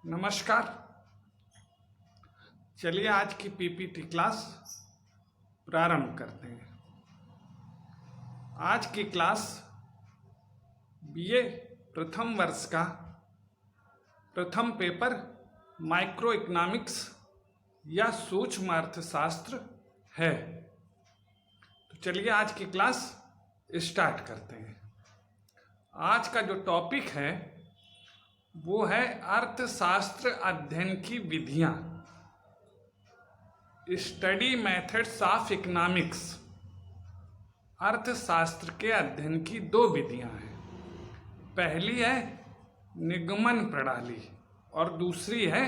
नमस्कार। चलिए आज की पीपीटी क्लास प्रारंभ करते हैं। आज की क्लास बीए प्रथम वर्ष का प्रथम पेपर माइक्रो इकोनॉमिक्स या सूक्ष्म अर्थशास्त्र है। तो चलिए आज की क्लास स्टार्ट करते हैं। आज का जो टॉपिक है वो है अर्थशास्त्र अध्ययन की विधियां, स्टडी मेथड्स ऑफ इकोनॉमिक्स। अर्थशास्त्र के अध्ययन की दो विधियां हैं। पहली है निगमन प्रणाली और दूसरी है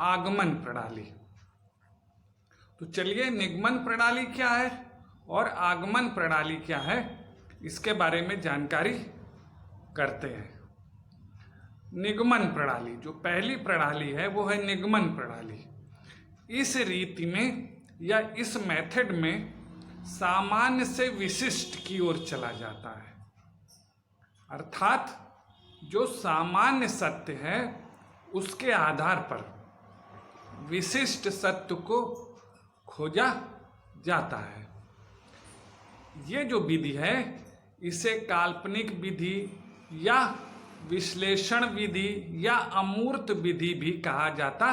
आगमन प्रणाली। तो चलिए निगमन प्रणाली क्या है और आगमन प्रणाली क्या है इसके बारे में जानकारी करते हैं। निगमन प्रणाली, जो पहली प्रणाली है वो है निगमन प्रणाली। इस रीति में या इस मेथड में सामान्य से विशिष्ट की ओर चला जाता है, अर्थात जो सामान्य सत्य है उसके आधार पर विशिष्ट सत्य को खोजा जाता है। ये जो विधि है इसे काल्पनिक विधि या विश्लेषण विधि या अमूर्त विधि भी कहा जाता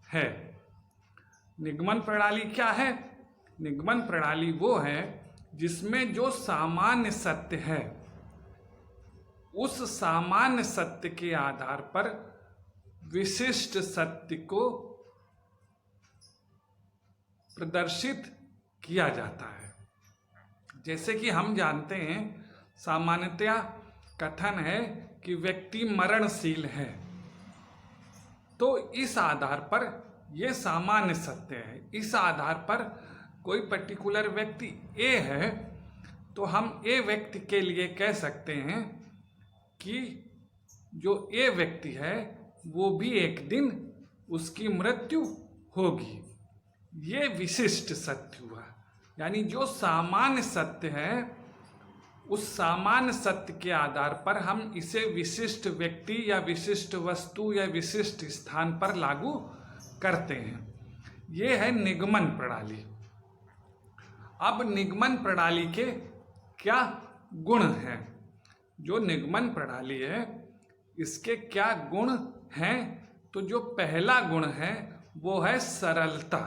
है। निगमन प्रणाली क्या है? निगमन प्रणाली वो है जिसमें जो सामान्य सत्य है उस सामान्य सत्य के आधार पर विशिष्ट सत्य को प्रदर्शित किया जाता है। जैसे कि हम जानते हैं सामान्यतया कथन है कि व्यक्ति मरणशील है, तो इस आधार पर यह सामान्य सत्य है। इस आधार पर कोई पर्टिकुलर व्यक्ति ए है तो हम ए व्यक्ति के लिए कह सकते हैं कि जो ए व्यक्ति है वो भी एक दिन उसकी मृत्यु होगी। ये विशिष्ट सत्य हुआ, यानी जो सामान्य सत्य है उस सामान्य सत्य के आधार पर हम इसे विशिष्ट व्यक्ति या विशिष्ट वस्तु या विशिष्ट स्थान पर लागू करते हैं। ये है निगमन प्रणाली। अब निगमन प्रणाली के क्या गुण हैं? जो निगमन प्रणाली है इसके क्या गुण हैं? तो जो पहला गुण है वो है सरलता।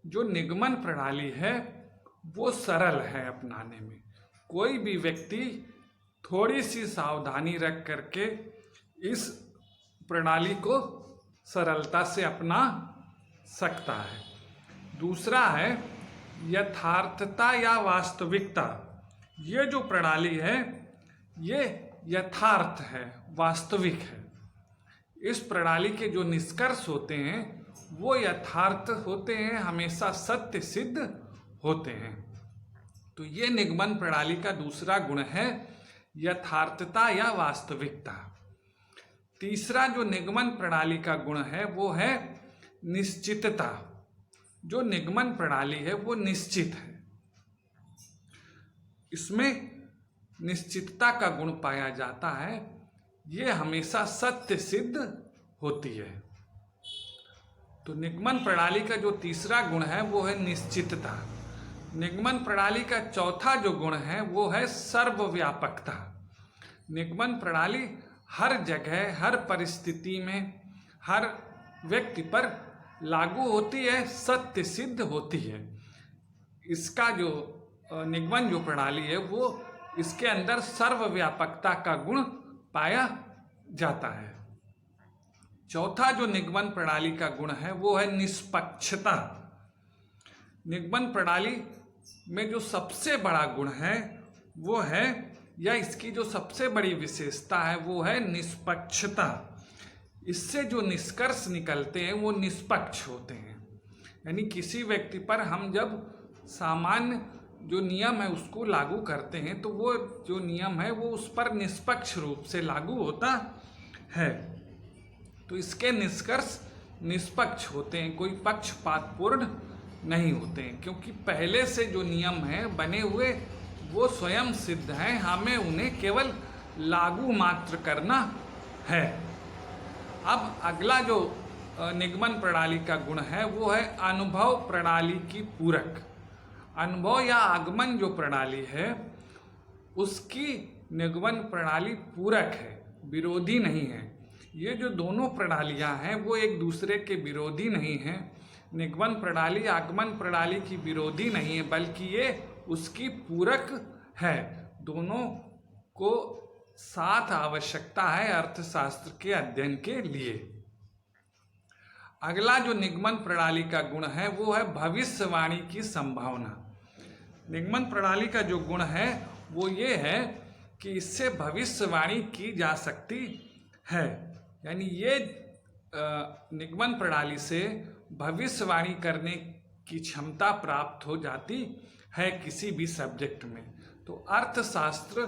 जो निगमन प्रणाली है वो सरल है अपनाने में। कोई भी व्यक्ति थोड़ी सी सावधानी रख करके इस प्रणाली को सरलता से अपना सकता है। दूसरा है यथार्थता या वास्तविकता। ये जो प्रणाली है ये यथार्थ है, वास्तविक है। इस प्रणाली के जो निष्कर्ष होते हैं वो यथार्थ होते हैं, हमेशा सत्य सिद्ध होते हैं। तो ये निगमन प्रणाली का दूसरा गुण है यथार्थता या वास्तविकता। तीसरा जो निगमन प्रणाली का गुण है वो है निश्चितता। जो निगमन प्रणाली है वो निश्चित है, इसमें निश्चितता का गुण पाया जाता है। ये हमेशा सत्य सिद्ध होती है। तो निगमन प्रणाली का जो तीसरा गुण है वो है निश्चितता। निगमन प्रणाली का चौथा जो गुण है वो है सर्वव्यापकता। निगमन प्रणाली हर जगह, हर परिस्थिति में, हर व्यक्ति पर लागू होती है, सत्य सिद्ध होती है। इसका जो निगमन जो प्रणाली है वो इसके अंदर सर्वव्यापकता का गुण पाया जाता है। चौथा जो निगमन प्रणाली का गुण है वो है निष्पक्षता। निगमन प्रणाली में जो सबसे बड़ा गुण है वो है, या इसकी जो सबसे बड़ी विशेषता है वो है निष्पक्षता। इससे जो निष्कर्ष निकलते हैं वो निष्पक्ष होते हैं। यानी किसी व्यक्ति पर हम जब सामान्य जो नियम है उसको लागू करते हैं तो वो जो नियम है वो उस पर निष्पक्ष रूप से लागू होता है। तो इसके निष्कर्ष निष्पक्ष होते हैं, कोई पक्षपातपूर्ण नहीं होते हैं, क्योंकि पहले से जो नियम हैं बने हुए वो स्वयं सिद्ध हैं, हमें उन्हें केवल लागू मात्र करना है। अब अगला जो निगमन प्रणाली का गुण है वो है अनुभव प्रणाली की पूरक। अनुभव या आगमन जो प्रणाली है उसकी निगमन प्रणाली पूरक है, विरोधी नहीं है। ये जो दोनों प्रणालियां हैं वो एक दूसरे के विरोधी नहीं हैं। निगमन प्रणाली आगमन प्रणाली की विरोधी नहीं है, बल्कि ये उसकी पूरक है। दोनों को साथ आवश्यकता है अर्थशास्त्र के अध्ययन के लिए। अगला जो निगमन प्रणाली का गुण है वो है भविष्यवाणी की संभावना। निगमन प्रणाली का जो गुण है वो ये है कि इससे भविष्यवाणी की जा सकती है। यानी ये निगमन प्रणाली से भविष्यवाणी करने की क्षमता प्राप्त हो जाती है किसी भी सब्जेक्ट में। तो अर्थशास्त्र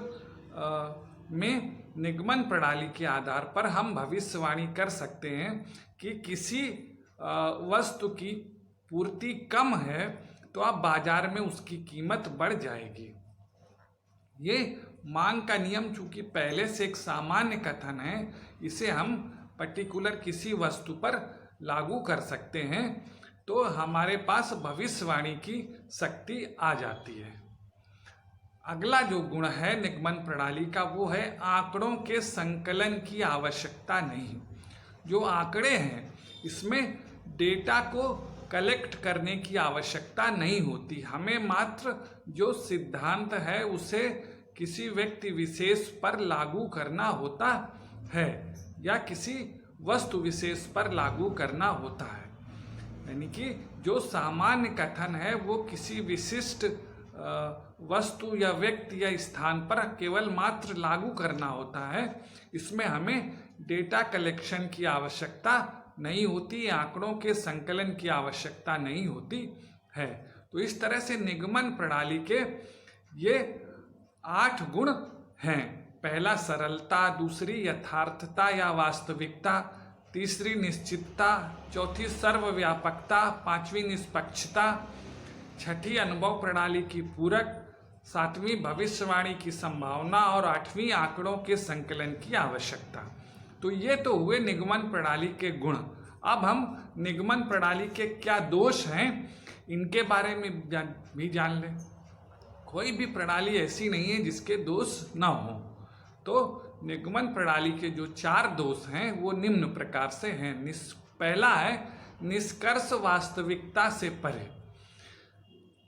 में निगमन प्रणाली के आधार पर हम भविष्यवाणी कर सकते हैं कि किसी वस्तु की पूर्ति कम है तो अब बाजार में उसकी कीमत बढ़ जाएगी। ये मांग का नियम चूंकि पहले से एक सामान्य कथन है, इसे हम पर्टिकुलर किसी वस्तु पर लागू कर सकते हैं तो हमारे पास भविष्यवाणी की शक्ति आ जाती है। अगला जो गुण है निगमन प्रणाली का वो है आंकड़ों के संकलन की आवश्यकता नहीं। जो आंकड़े हैं इसमें डेटा को कलेक्ट करने की आवश्यकता नहीं होती। हमें मात्र जो सिद्धांत है उसे किसी व्यक्ति विशेष पर लागू करना होता है या किसी वस्तु विशेष पर लागू करना होता है। यानी कि जो सामान्य कथन है वो किसी विशिष्ट वस्तु या व्यक्ति या स्थान पर केवल मात्र लागू करना होता है। इसमें हमें डेटा कलेक्शन की आवश्यकता नहीं होती, आंकड़ों के संकलन की आवश्यकता नहीं होती है। तो इस तरह से निगमन प्रणाली के ये 8 गुण हैं। पहला सरलता, दूसरी यथार्थता या वास्तविकता, तीसरी निश्चितता, चौथी सर्वव्यापकता, पांचवी निष्पक्षता, छठी अनुभव प्रणाली की पूरक, सातवीं भविष्यवाणी की संभावना और आठवीं आंकड़ों के संकलन की आवश्यकता। तो ये तो हुए निगमन प्रणाली के गुण। अब हम निगमन प्रणाली के क्या दोष हैं इनके बारे में भी जान लें। कोई भी प्रणाली ऐसी नहीं है जिसके दोष न हो। तो निगमन प्रणाली के जो 4 दोष हैं वो निम्न प्रकार से हैं। पहला है निष्कर्ष वास्तविकता से परे।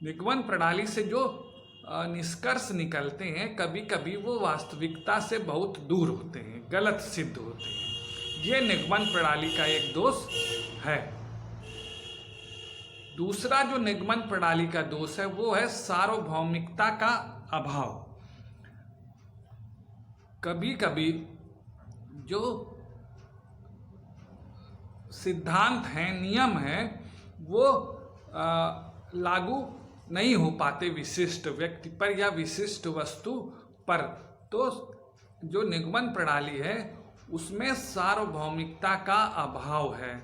निगमन प्रणाली से जो निष्कर्ष निकलते हैं कभी कभी वो वास्तविकता से बहुत दूर होते हैं, गलत सिद्ध होते हैं। ये निगमन प्रणाली का एक दोष है। दूसरा जो निगमन प्रणाली का दोष है वो है सार्वभौमिकता का अभाव। कभी कभी जो सिद्धांत हैं, नियम हैं, वो लागू नहीं हो पाते विशिष्ट व्यक्ति पर या विशिष्ट वस्तु पर। तो जो निगमन प्रणाली है उसमें सार्वभौमिकता का अभाव है।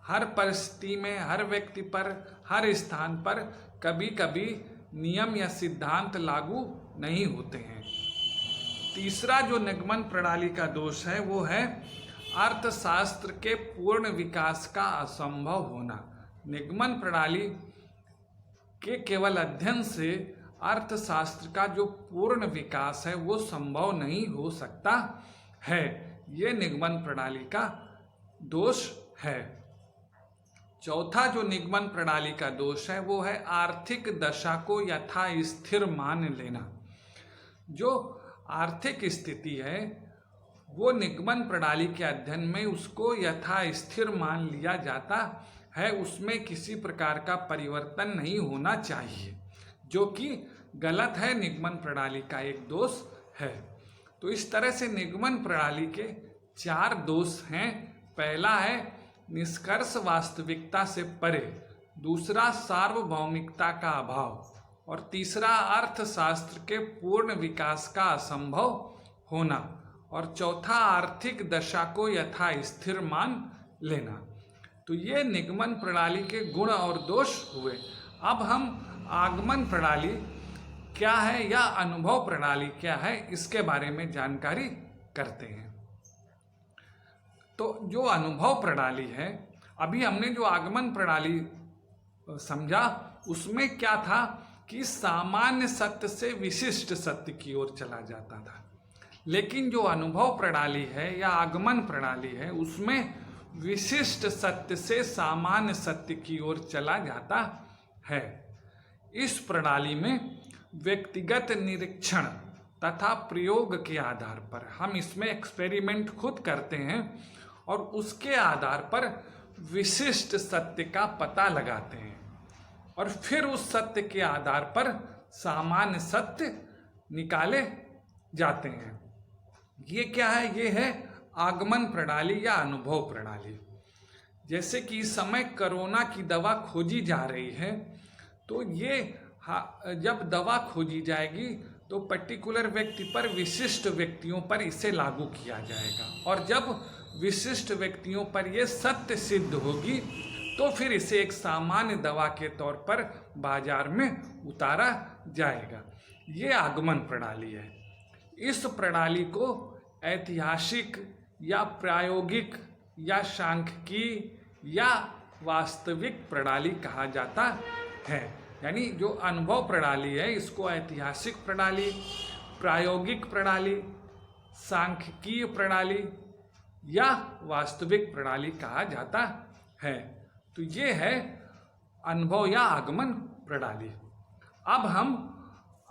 हर परिस्थिति में, हर व्यक्ति पर, हर स्थान पर कभी कभी नियम या सिद्धांत लागू नहीं होते हैं। तीसरा जो निगमन प्रणाली का दोष है वो है अर्थशास्त्र के पूर्ण विकास का असंभव होना। निगमन प्रणाली के केवल अध्ययन से अर्थशास्त्र का जो पूर्ण विकास है वो संभव नहीं हो सकता है। ये निगमन प्रणाली का दोष है। चौथा जो निगमन प्रणाली का दोष है वो है आर्थिक दशा को यथा स्थिर मान लेना। जो आर्थिक स्थिति है वो निगमन प्रणाली के अध्ययन में उसको यथा स्थिर मान लिया जाता है, उसमें किसी प्रकार का परिवर्तन नहीं होना चाहिए, जो कि गलत है, निगमन प्रणाली का एक दोष है। तो इस तरह से निगमन प्रणाली के 4 दोष हैं। पहला है निष्कर्ष वास्तविकता से परे, दूसरा सार्वभौमिकता का अभाव और तीसरा अर्थशास्त्र के पूर्ण विकास का असंभव होना और चौथा आर्थिक दशा को यथा स्थिर मान लेना। तो ये निगमन प्रणाली के गुण और दोष हुए। अब हम आगमन प्रणाली क्या है या अनुभव प्रणाली क्या है इसके बारे में जानकारी करते हैं। तो जो अनुभव प्रणाली है, अभी हमने जो आगमन प्रणाली समझा, उसमें क्या था कि सामान्य सत्य से विशिष्ट सत्य की ओर चला जाता था। लेकिन जो अनुभव प्रणाली है या आगमन प्रणाली है, उसमें विशिष्ट सत्य से सामान्य सत्य की ओर चला जाता है। इस प्रणाली में व्यक्तिगत निरीक्षण तथा प्रयोग के आधार पर हम इसमें एक्सपेरिमेंट खुद करते हैं और उसके आधार पर विशिष्ट सत्य का पता लगाते हैं और फिर उस सत्य के आधार पर सामान्य सत्य निकाले जाते हैं। ये क्या है? ये है आगमन प्रणाली या अनुभव प्रणाली। जैसे कि इस समय कोरोना की दवा खोजी जा रही है, तो ये जब दवा खोजी जाएगी तो पर्टिकुलर व्यक्ति पर, विशिष्ट व्यक्तियों पर इसे लागू किया जाएगा और जब विशिष्ट व्यक्तियों पर यह सत्य सिद्ध होगी तो फिर इसे एक सामान्य दवा के तौर पर बाजार में उतारा जाएगा। ये आगमन प्रणाली है। इस प्रणाली को ऐतिहासिक या प्रायोगिक या सांख्यिकी या वास्तविक प्रणाली कहा जाता है। यानी जो अनुभव प्रणाली है, इसको ऐतिहासिक प्रणाली, प्रायोगिक प्रणाली, सांख्यिकीय प्रणाली या वास्तविक प्रणाली कहा जाता है। तो ये है अनुभव या आगमन प्रणाली। अब हम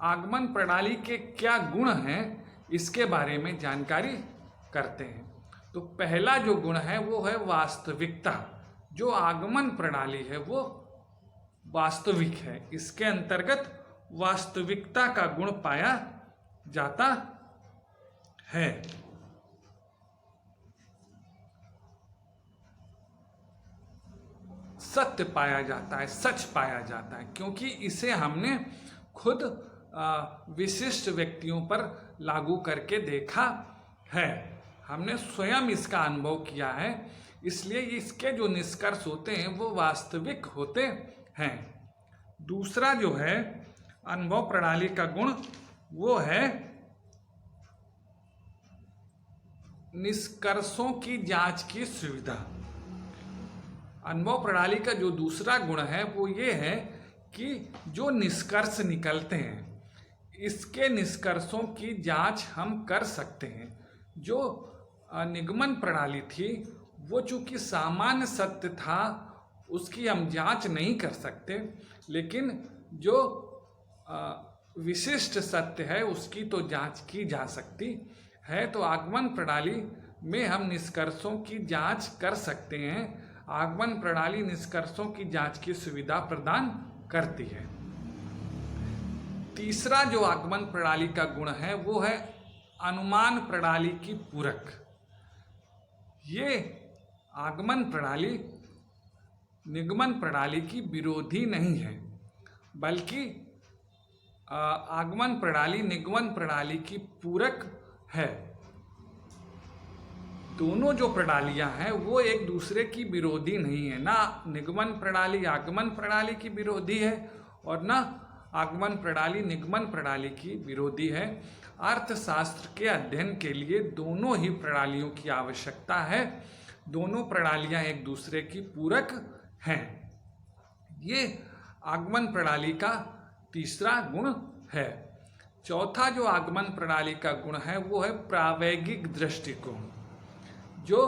आगमन प्रणाली के क्या गुण हैं इसके बारे में जानकारी करते हैं। तो पहला जो गुण है वो है वास्तविकता। जो आगमन प्रणाली है वो वास्तविक है। इसके अंतर्गत वास्तविकता का गुण पाया जाता है। सत्य पाया जाता है, सच पाया जाता है, क्योंकि इसे हमने खुद विशिष्ट व्यक्तियों पर लागू करके देखा है। हमने स्वयं इसका अनुभव किया है, इसलिए इसके जो निष्कर्ष होते हैं वो वास्तविक होते हैं। दूसरा जो है अनुभव प्रणाली का गुण वो है निष्कर्षों की जांच की सुविधा। अनुभव प्रणाली का जो दूसरा गुण है वो ये है कि जो निष्कर्ष निकलते हैं, इसके निष्कर्षों की जांच हम कर सकते हैं। जो निगमन प्रणाली थी वो चूंकि सामान्य सत्य था, उसकी हम जांच नहीं कर सकते, लेकिन जो विशिष्ट सत्य है उसकी तो जांच की जा सकती है। तो आगमन प्रणाली में हम निष्कर्षों की जांच कर सकते हैं। आगमन प्रणाली निष्कर्षों की जांच की सुविधा प्रदान करती है। तीसरा जो आगमन प्रणाली का गुण है वो है अनुमान प्रणाली की पूरक। ये आगमन प्रणाली निगमन प्रणाली की विरोधी नहीं है, बल्कि आगमन प्रणाली निगमन प्रणाली की पूरक है। दोनों जो प्रणालियां हैं वो एक दूसरे की विरोधी नहीं है। ना निगमन प्रणाली आगमन प्रणाली की विरोधी है और ना आगमन प्रणाली निगमन प्रणाली की विरोधी है। अर्थशास्त्र के अध्ययन के लिए दोनों ही प्रणालियों की आवश्यकता है। दोनों प्रणालियां एक दूसरे की पूरक हैं। ये आगमन प्रणाली का तीसरा गुण है। चौथा जो आगमन प्रणाली का गुण है वो है प्रावैगिक दृष्टिकोण। जो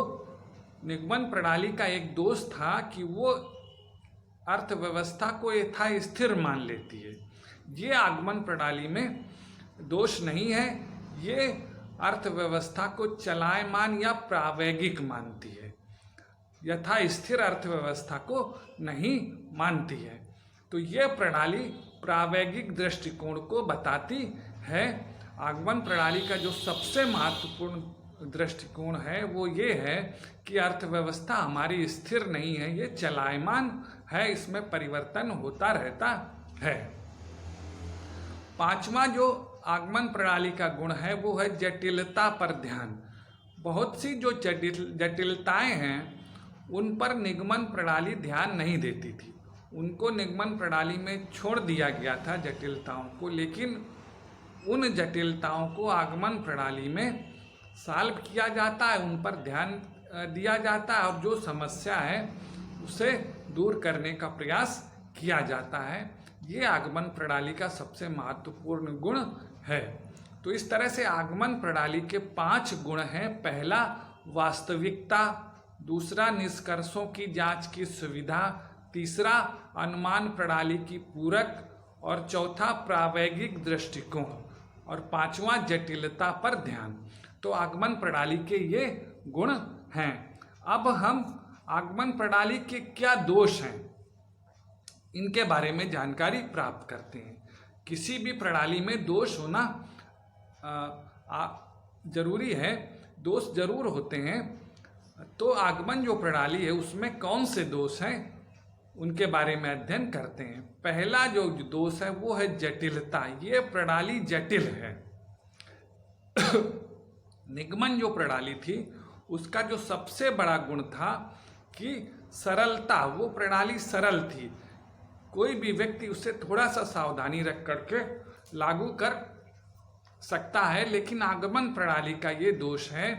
निगमन प्रणाली का एक दोष था कि वो अर्थव्यवस्था को यथास्थिर मान लेती है। ये आगमन प्रणाली में दोष नहीं है, ये अर्थव्यवस्था को चलायमान या प्रावैगिक मानती है, यथास्थिर अर्थव्यवस्था को नहीं मानती है। तो ये प्रणाली प्रावैगिक दृष्टिकोण को बताती है। आगमन प्रणाली का जो सबसे महत्वपूर्ण दृष्टिकोण है वो ये है कि अर्थव्यवस्था हमारी स्थिर नहीं है, ये चलायमान है, इसमें परिवर्तन होता रहता है। पांचवा जो आगमन प्रणाली का गुण है वो है जटिलता पर ध्यान। बहुत सी जो जटिलताएं हैं उन पर निगमन प्रणाली ध्यान नहीं देती थी। उनको निगमन प्रणाली में छोड़ दिया गया था जटिलताओं को, लेकिन उन जटिलताओं को आगमन प्रणाली में सॉल्व किया जाता है, उन पर ध्यान दिया जाता है और जो समस्या है उसे दूर करने का प्रयास किया जाता है। ये आगमन प्रणाली का सबसे महत्वपूर्ण गुण है। तो इस तरह से आगमन प्रणाली के 5 गुण हैं। पहला वास्तविकता, दूसरा निष्कर्षों की जांच की सुविधा, तीसरा अनुमान प्रणाली की पूरक, और चौथा प्रावैगिक दृष्टिकोण, और पांचवा जटिलता पर ध्यान। तो आगमन प्रणाली के ये गुण हैं। अब हम आगमन प्रणाली के क्या दोष हैं इनके बारे में जानकारी प्राप्त करते हैं। किसी भी प्रणाली में दोष होना जरूरी है, दोष जरूर होते हैं। तो आगमन जो प्रणाली है उसमें कौन से दोष हैं उनके बारे में अध्ययन करते हैं। पहला जो दोष है वो है जटिलता। ये प्रणाली जटिल है। निगमन जो प्रणाली थी उसका जो सबसे बड़ा गुण था कि सरलता, वो प्रणाली सरल थी। कोई भी व्यक्ति उसे थोड़ा सा सावधानी रख करके लागू कर सकता है। लेकिन आगमन प्रणाली का ये दोष है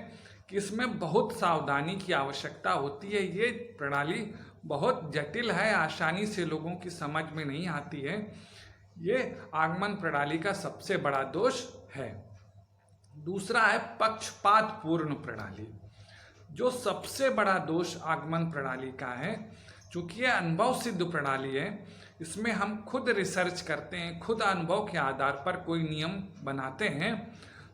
कि इसमें बहुत सावधानी की आवश्यकता होती है। ये प्रणाली बहुत जटिल है, आसानी से लोगों की समझ में नहीं आती है। ये आगमन प्रणाली का सबसे बड़ा दोष है। दूसरा है पक्षपात पूर्ण प्रणाली। जो सबसे बड़ा दोष आगमन प्रणाली का है, चूंकि यह अनुभव सिद्ध प्रणाली है, इसमें हम खुद रिसर्च करते हैं, खुद अनुभव के आधार पर कोई नियम बनाते हैं।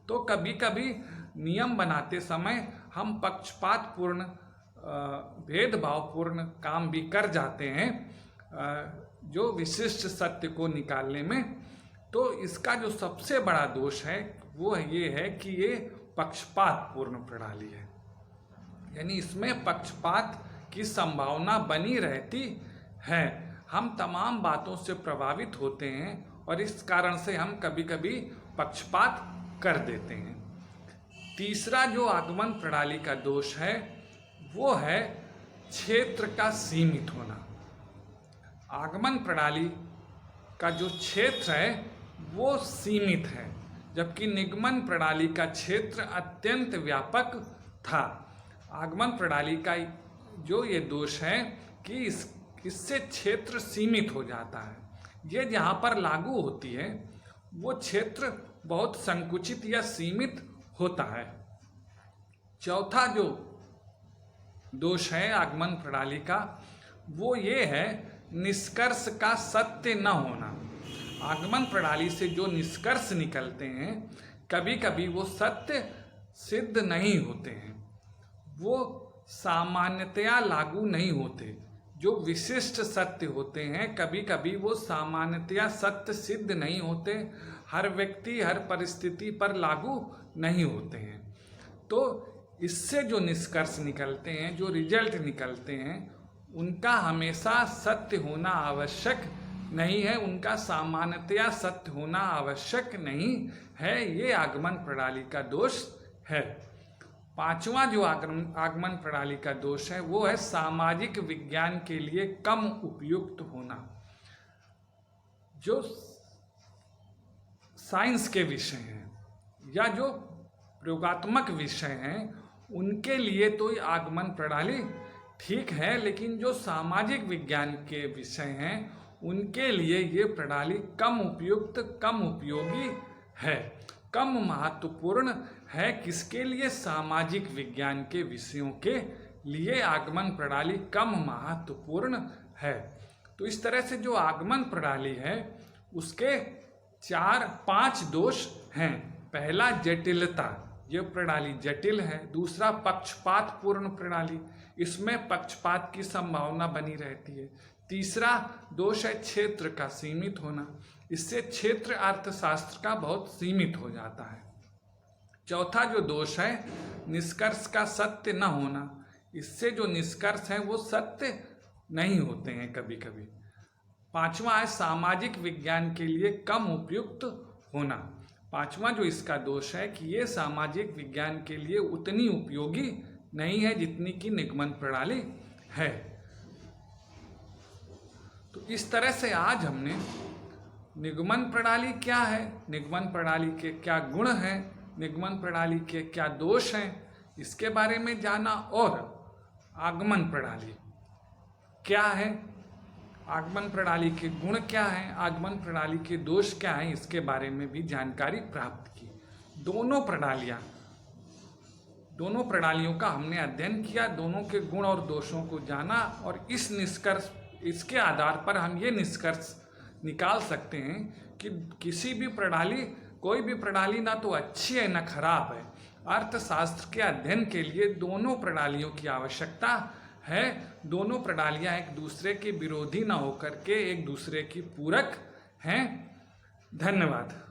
तो कभी कभी नियम बनाते समय हम पक्षपात पूर्ण, भेदभावपूर्ण काम भी कर जाते हैं जो विशिष्ट सत्य को निकालने में। तो इसका जो सबसे बड़ा दोष है वो ये है कि ये पक्षपात पूर्ण प्रणाली है, यानी इसमें पक्षपात की संभावना बनी रहती है। हम तमाम बातों से प्रभावित होते हैं और इस कारण से हम कभी कभी पक्षपात कर देते हैं। तीसरा जो आगमन प्रणाली का दोष है वो है क्षेत्र का सीमित होना। आगमन प्रणाली का जो क्षेत्र है वो सीमित है, जबकि निगमन प्रणाली का क्षेत्र अत्यंत व्यापक था। आगमन प्रणाली का जो ये दोष है कि इससे क्षेत्र सीमित हो जाता है। ये जहाँ पर लागू होती है वो क्षेत्र बहुत संकुचित या सीमित होता है। चौथा जो दोष है आगमन प्रणाली का वो ये है निष्कर्ष का सत्य न होना। आगमन प्रणाली से जो निष्कर्ष निकलते हैं कभी कभी वो सत्य सिद्ध नहीं होते हैं, वो सामान्यतया लागू नहीं होते। जो विशिष्ट सत्य होते हैं कभी कभी वो सामान्यतया सत्य सिद्ध नहीं होते, हर व्यक्ति हर परिस्थिति पर लागू नहीं होते हैं। तो इससे जो निष्कर्ष निकलते हैं, जो रिजल्ट निकलते हैं, उनका हमेशा सत्य होना आवश्यक नहीं है, उनका सामान्यतया सत्य होना आवश्यक नहीं है। ये आगमन प्रणाली का दोष है। पांचवा जो आगमन प्रणाली का दोष है वो है सामाजिक विज्ञान के लिए कम उपयुक्त होना। जो साइंस के विषय हैं या जो प्रयोगात्मक विषय हैं उनके लिए तो ये आगमन प्रणाली ठीक है, लेकिन जो सामाजिक विज्ञान के विषय हैं उनके लिए ये प्रणाली कम उपयुक्त, कम उपयोगी है, कम महत्वपूर्ण है। किसके लिए? सामाजिक विज्ञान के विषयों के लिए आगमन प्रणाली कम महत्वपूर्ण है। तो इस तरह से जो आगमन प्रणाली है उसके 4-5 दोष हैं। पहला जटिलता, ये प्रणाली जटिल है। दूसरा पक्षपात पूर्ण प्रणाली, इसमें पक्षपात की संभावना बनी रहती है। तीसरा दोष है क्षेत्र का सीमित होना, इससे क्षेत्र अर्थशास्त्र का बहुत सीमित हो जाता है। चौथा जो दोष है निष्कर्ष का सत्य न होना, इससे जो निष्कर्ष है वो सत्य नहीं होते हैं कभी कभी। पांचवा है सामाजिक विज्ञान के लिए कम उपयुक्त होना। पांचवा जो इसका दोष है कि ये सामाजिक विज्ञान के लिए उतनी उपयोगी नहीं है जितनी कि निगमन प्रणाली है। तो इस तरह से आज हमने निगमन प्रणाली क्या है, निगमन प्रणाली के क्या गुण हैं, निगमन प्रणाली के क्या दोष हैं, इसके बारे में जाना। और आगमन प्रणाली क्या है, आगमन प्रणाली के गुण क्या हैं, आगमन प्रणाली के दोष क्या हैं, इसके बारे में भी जानकारी प्राप्त की। दोनों प्रणालियों का हमने अध्ययन किया, दोनों के गुण और दोषों को जाना, और इसके आधार पर हम ये निष्कर्ष निकाल सकते हैं कि कोई भी प्रणाली ना तो अच्छी है ना खराब है। अर्थशास्त्र के अध्ययन के लिए दोनों प्रणालियों की आवश्यकता है। दोनों प्रणालियां एक दूसरे के विरोधी ना होकर के एक दूसरे की पूरक हैं। धन्यवाद।